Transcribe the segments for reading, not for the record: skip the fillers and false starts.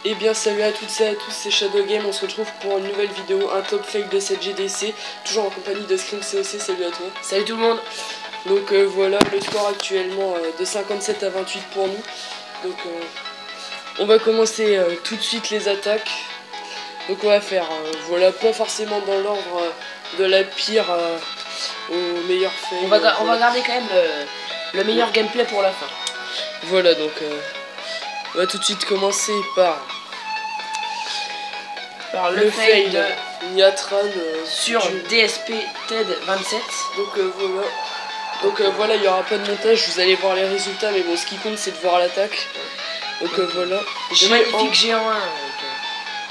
Et bien salut à toutes et à tous, c'est Shadow Game, on se retrouve pour une nouvelle vidéo, un top fail de cette GDC, toujours en compagnie de Scream COC, salut à toi. Salut tout le monde. Donc voilà, le score actuellement de 57 à 28 pour nous. Donc on va commencer tout de suite les attaques. Donc on va faire, voilà, pas forcément dans l'ordre de la pire au meilleur fail. On va garder quand même le meilleur gameplay pour la fin. Voilà, donc on va tout de suite commencer par le fail de Niatran sur DSP TED 27. Donc voilà. Donc voilà, il n'y aura pas de montage, vous allez voir les résultats, mais bon, ce qui compte c'est de voir l'attaque. Donc voilà. Le magnifique géant 1 avec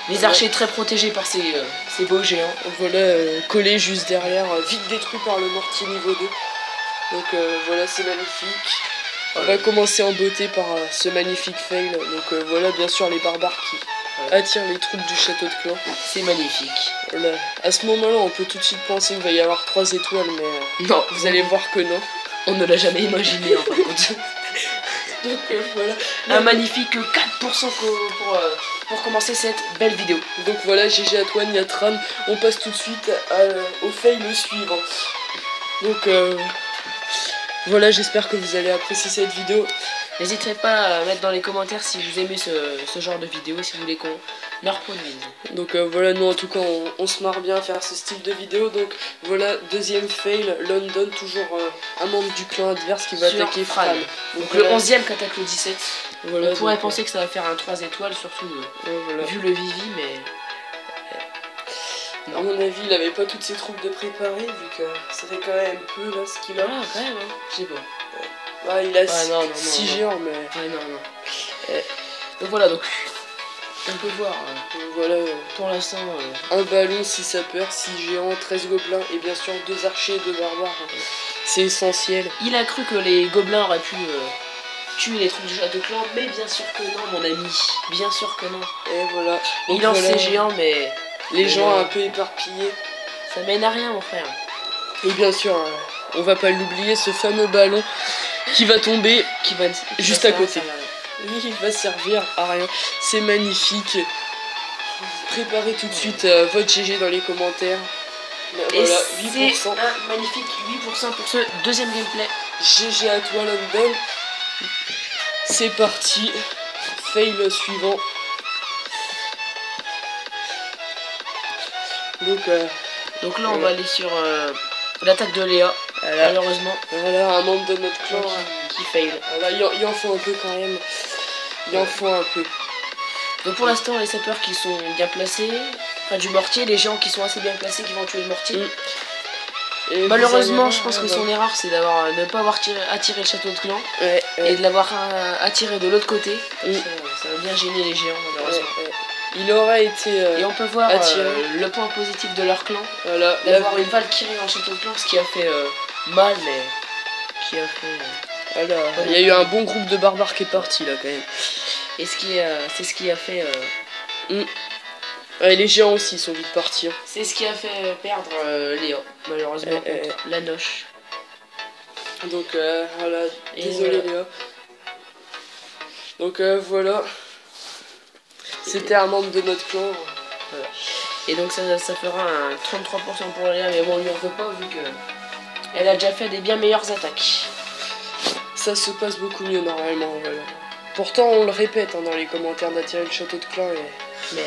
les archers très protégés par ces beaux géants. Voilà, collé juste derrière, vite détruit par le mortier niveau 2. Donc voilà, c'est magnifique. On va commencer en beauté par ce magnifique fail. Donc voilà, bien sûr, les barbares qui attirent les troupes du château de clan. C'est magnifique. Voilà. À ce moment-là, on peut tout de suite penser qu'il va y avoir 3 étoiles, mais non, vous allez voir que non. On ne l'a jamais imaginé en fin de compte. Donc voilà. Un magnifique 4% pour commencer cette belle vidéo. Donc voilà, GG à toi Niatran. On passe tout de suite au fail suivant. Donc voilà, j'espère que vous allez apprécier cette vidéo. N'hésitez pas à mettre dans les commentaires si vous aimez ce genre de vidéo, si vous voulez qu'on leur reproduise. Donc voilà, nous en tout cas on se marre bien à faire ce style de vidéo. Donc voilà, deuxième fail, London, toujours un membre du clan adverse qui va attaquer Fran. Donc voilà, le 11ème qui attaque le 17. Voilà, on pourrait penser que ça va faire un 3 étoiles, surtout voilà, vu le Vivi, mais... Non. À mon avis, il avait pas toutes ses troupes de préparer, vu que ça fait quand même peu là ce qu'il a. Ah, quand même, hein. Je sais pas. Ah, il a 6 géants, mais. Ouais, non. Donc voilà, donc on peut voir. Voilà. Pour l'instant. Un ballon, 6 sapeurs, 6 géants, 13 gobelins et bien sûr 2 archers et 2 barbares. C'est essentiel. Il a cru que les gobelins auraient pu tuer les troupes du château de clan, mais bien sûr que non, mon ami. Bien sûr que non. Et voilà. Donc il lance ses géants, mais. Les gens un peu éparpillés. Ça mène à rien, mon frère. Et bien sûr, on va pas l'oublier, ce fameux ballon qui va tomber juste à côté. Oui, il va servir à rien. C'est magnifique. Préparez tout de suite votre GG dans les commentaires. Et voilà, 8%. C'est un magnifique 8% pour ce deuxième gameplay. GG à toi, London. C'est parti. Fail suivant. Donc là on va aller sur l'attaque de Léa, malheureusement. Voilà, un membre de notre clan qui fail. Voilà, il en faut un peu quand même. Il en faut un peu. Donc pour l'instant les sapeurs qui sont bien placés, près du mortier, les géants qui sont assez bien placés qui vont tuer le mortier. Et malheureusement je pense que son erreur c'est d'avoir ne pas avoir attiré le château de clan et de l'avoir attiré de l'autre côté. Ça va bien gêner les géants malheureusement. Il aurait été et on peut voir le point positif de leur clan, voilà, d'avoir une Valkyrie en château de clan, ce qui a fait mal, mais qui a fait... voilà. Il y a eu un bon groupe de barbares qui est parti là quand même. Et c'est ce qui a fait... les géants aussi sont vite partis. Hein. C'est ce qui a fait perdre Léa, malheureusement, contre la noche. Donc voilà, désolé Léa. Donc voilà. C'était un membre de notre clan. Voilà. Et donc ça fera un 33% pour Léa, mais bon, on lui en veut pas vu que elle a déjà fait des bien meilleures attaques. Ça se passe beaucoup mieux normalement, voilà. Pourtant on le répète dans les commentaires d'attirer le château de clan, mais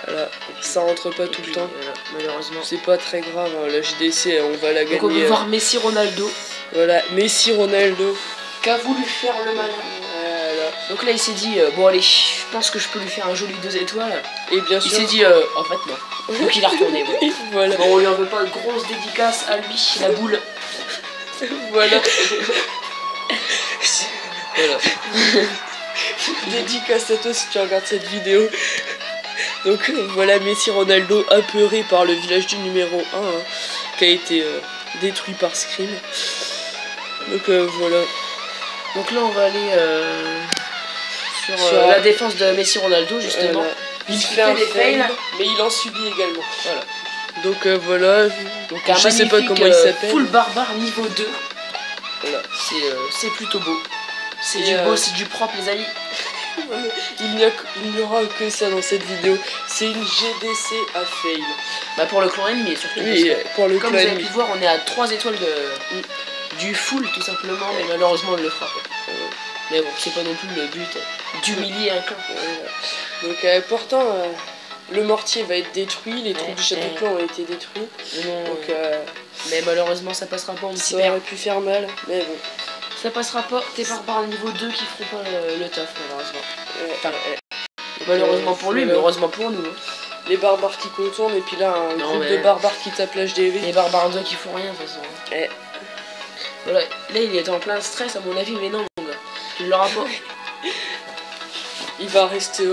voilà, ça rentre pas tout le temps. Malheureusement. C'est pas très grave, hein. La JDC on va la gagner. Donc on peut voir Messi Ronaldo. Voilà, Messi Ronaldo. Qu'a voulu faire le malin. Donc là il s'est dit bon allez, je pense que je peux lui faire un joli 2 étoiles. Et bien sûr. Il s'est dit en fait non. Donc il a retourné. Voilà. Bon, on lui en veut pas, une grosse dédicace à lui, la boule. Voilà. Voilà. Dédicace à toi si tu regardes cette vidéo. Donc voilà, Messi Ronaldo apeuré par le village du numéro 1 qui a été détruit par Scream. Donc voilà. Donc là on va aller sur la défense de Messi Ronaldo justement. Il fait un fail, mais il en subit également. Voilà. Donc voilà. Donc je sais pas comment il s'appelle. Full barbare niveau 2. Voilà. C'est plutôt beau. C'est du beau, c'est du propre les amis. Il n'y aura que ça dans cette vidéo. C'est une GDC à fail. Bah pour le clan ennemi surtout. Oui, pour le comme clan vous avez ennemi. pu voir, on est à 3 étoiles du full tout simplement, mais malheureusement on le fera pas. Mais bon, c'est pas non plus le but d'humilier un clan. Donc pourtant, le mortier va être détruit, les troupes du château de clan ont été détruits. Donc, mais malheureusement ça passera pas, ça aurait pu faire mal, mais bon. Ça passera pas, t'es par niveau 2 qui feront pas le taf malheureusement. Malheureusement pour lui, mais heureusement pour nous. Les barbares qui contournent, et puis là un groupe de barbares qui tapent l'HDV. Les barbares 2 qui font rien de toute façon. Voilà, là il est en plein stress à mon avis, mais non mon gars, tu l'auras pas. Il va rester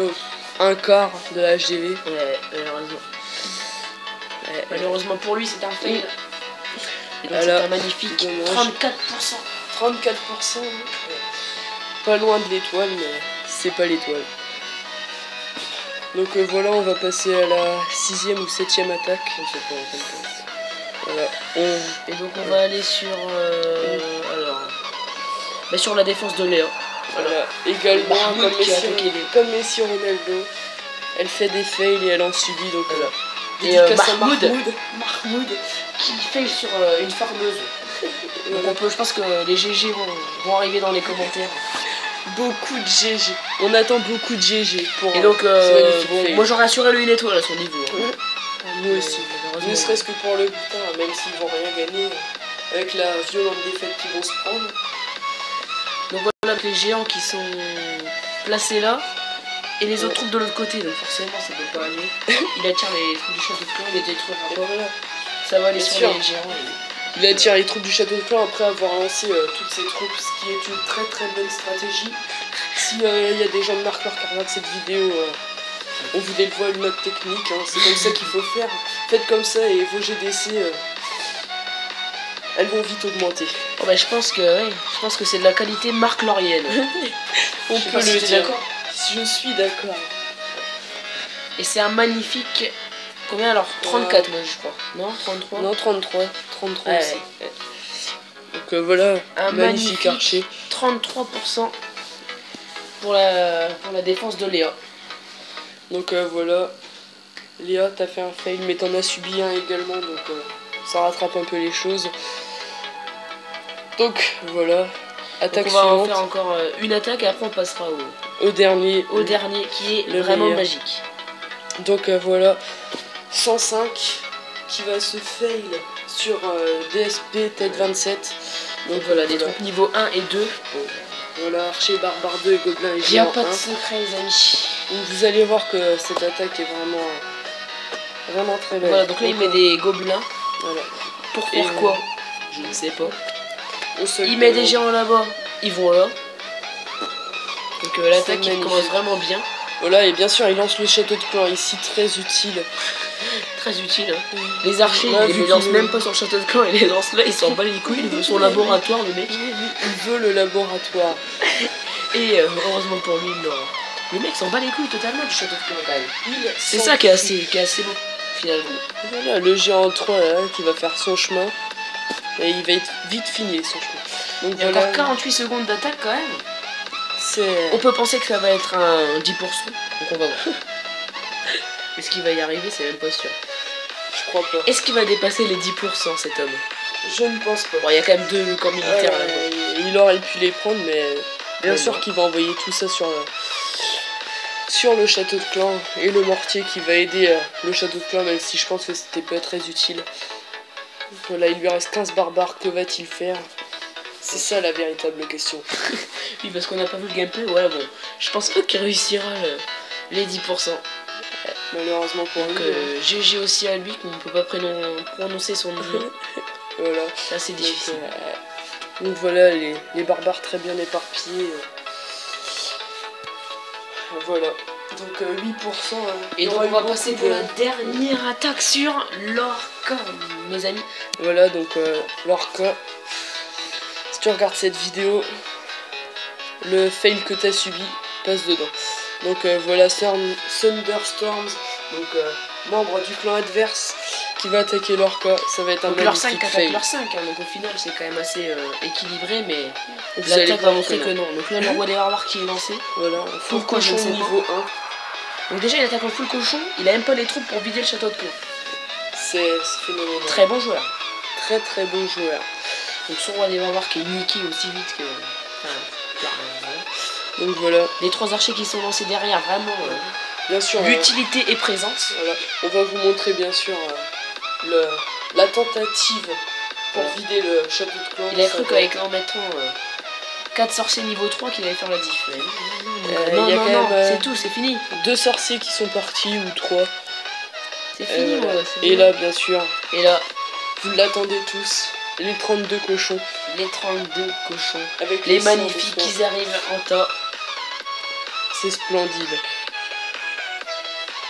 un quart de la HDV. Malheureusement. Malheureusement pour lui c'est un fail. Et donc c'est un magnifique 34%. 34%. Pas loin de l'étoile, mais c'est pas l'étoile. Donc voilà, on va passer à la 6e ou 7e attaque. On sait pas, voilà. Et donc on va aller sur sur la défense de Léa. Voilà. Également comme Messi Ronaldo, elle fait des fails et elle en subit, donc voilà. Et Mahmoud qui fail sur une farmeuse. Donc je pense que les GG vont arriver dans les commentaires. Beaucoup de GG. On attend beaucoup de GG pour. Et donc moi j'aurais assuré le 1 étoile à son niveau. Nous aussi. Ne serait-ce que pour le butin, même s'ils vont rien gagner avec la violente défaite qu'ils vont se prendre. Donc voilà les géants qui sont placés là et les autres troupes de l'autre côté, donc forcément ça peut pas aller. Il attire les troupes du château de clan, il les détruira pas. Voilà. Ça va aller sur les géants. Il attire les troupes du château de clan après avoir lancé toutes ses troupes, ce qui est une très très bonne stratégie. S'il y a des gens de marqueur qui regardent cette vidéo, on vous dévoile une autre technique, hein. C'est comme ça qu'il faut faire. Faites comme ça et vos GDC, elles vont vite augmenter. Oh bah, je pense que c'est de la qualité Marc Laurienne. On peut le dire. Je suis d'accord. Et c'est un magnifique. Combien alors 34 moi je crois. Non 33. Non 33. 33 aussi. Donc voilà, un magnifique archer. 33% pour la défense de Léa. Donc voilà, Léa t'as fait un fail mais t'en as subi un également, donc ça rattrape un peu les choses. Donc voilà, attaque donc on va suivante. en faire encore une attaque et après on passera au dernier qui est vraiment meilleur. Magique. Donc voilà, 105 qui va se fail sur DSP tête 27. Donc voilà, des troupes niveau 1 et 2. Voilà, archer, barbare 2 et gobelin et géant. Il n'y a pas de secret les amis. Donc vous allez voir que cette attaque est vraiment très belle. Voilà, donc là il met des gobelins. Voilà. Pour faire quoi je ne sais pas. Il met des géants là-bas, ils vont là. Donc l'attaque il commence vraiment bien. Voilà, et bien sûr il lance le château de clan ici, très utile. Très utile. Hein. Les archers, ils ne lancent même pas sur le château de clan, ils les lancent là, ils s'en bat les couilles, il veut son laboratoire le mec. Il veut le laboratoire. Et heureusement pour lui, il l'aura. Le mec s'en bat les couilles totalement du château de clan quand même. C'est ça qui est assez beau finalement. Voilà, le géant 3 là, qui va faire son chemin. Et il va être vite fini son chemin. Donc, il y a encore 48 secondes d'attaque quand même. On peut penser que ça va être un 10%. Donc on va voir. Est-ce qu'il va y arriver? C'est même pas sûr. Je crois pas. Est-ce qu'il va dépasser les 10% cet homme? Je ne pense pas. Bon, il y a quand même 2 camps militaires là-bas. Il aurait pu les prendre, mais bien sûr qu'il va envoyer tout ça sur le château de clan et le mortier qui va aider le château de clan, même si je pense que c'était pas très utile. Voilà, il lui reste 15 barbares, que va-t-il faire? C'est ça la véritable question. Oui, parce qu'on n'a pas vu le gameplay, ouais, bon. Je pense pas qu'il réussira les 10%. Malheureusement pour lui. GG aussi à lui, qu'on ne peut pas prononcer son nom. Voilà. Là, c'est difficile. Donc voilà, les barbares très bien éparpillés. Voilà. Donc 8%. Et donc on va passer pour la dernière attaque sur l'Orca, mes amis. Voilà, donc l'Orca. Si tu regardes cette vidéo, le fail que tu as subi passe dedans. Donc voilà, Thunderstorms, donc membre du clan adverse, qui va attaquer l'Orca. Ça va être un leur 5 magnifique attaque fail. leur 5, hein, donc au final c'est quand même assez équilibré, mais Vous allez l'attaque va voir montrer que que non. Donc là le roi des barbares qui est lancé. Voilà, full Pourquoi, je cochon ne sais pas. niveau 1. Donc déjà il attaque en full cochon, il a même pas les troupes pour vider le château de clou. C'est phénoménal. Très bon joueur. Très très bon joueur. Donc son roi des barbares qui est niqué aussi vite que... Enfin, donc voilà. les 3 archers qui sont lancés derrière, vraiment... Bien sûr. L'utilité est présente. Voilà. On va vous montrer bien sûr la tentative pour vider le château de clan. Il a cru qu'avec en mettant 4 sorciers niveau 3 qu'il allait faire la diff. Non, c'est tout, c'est fini. 2 sorciers qui sont partis ou 3. C'est fini, voilà. C'est Et là, bien sûr, et là, vous l'attendez tous. Les 32 cochons. Les 32 cochons. Avec les magnifiques qui arrivent en tas. C'est splendide.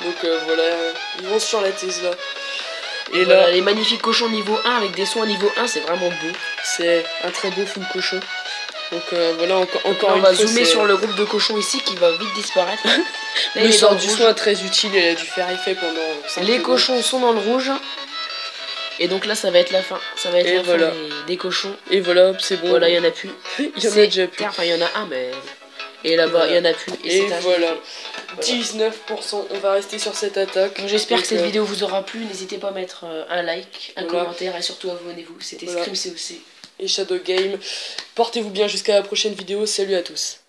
Donc voilà, ils vont sur la Tesla. Et voilà, là, les magnifiques cochons niveau 1 avec des soins niveau 1, c'est vraiment beau. C'est un très beau full cochon. Donc voilà, encore une fois, on va zoomer sur le groupe de cochons ici qui va vite disparaître. Là, le sort du soin très utile, il a dû faire effet pendant 5 les cochons sont dans le rouge. Et donc là, ça va être la fin. Ça va être la fin des cochons. Et voilà, c'est bon. Voilà, il y en a plus. Il y en a déjà plus. Enfin, il y en a un, mais... Et là-bas, il y en a plus. Et voilà. 19%. On va rester sur cette attaque. J'espère que cette vidéo vous aura plu. N'hésitez pas à mettre un like, un commentaire et surtout abonnez-vous. C'était Scream COC et Shadow Game. Portez-vous bien jusqu'à la prochaine vidéo. Salut à tous.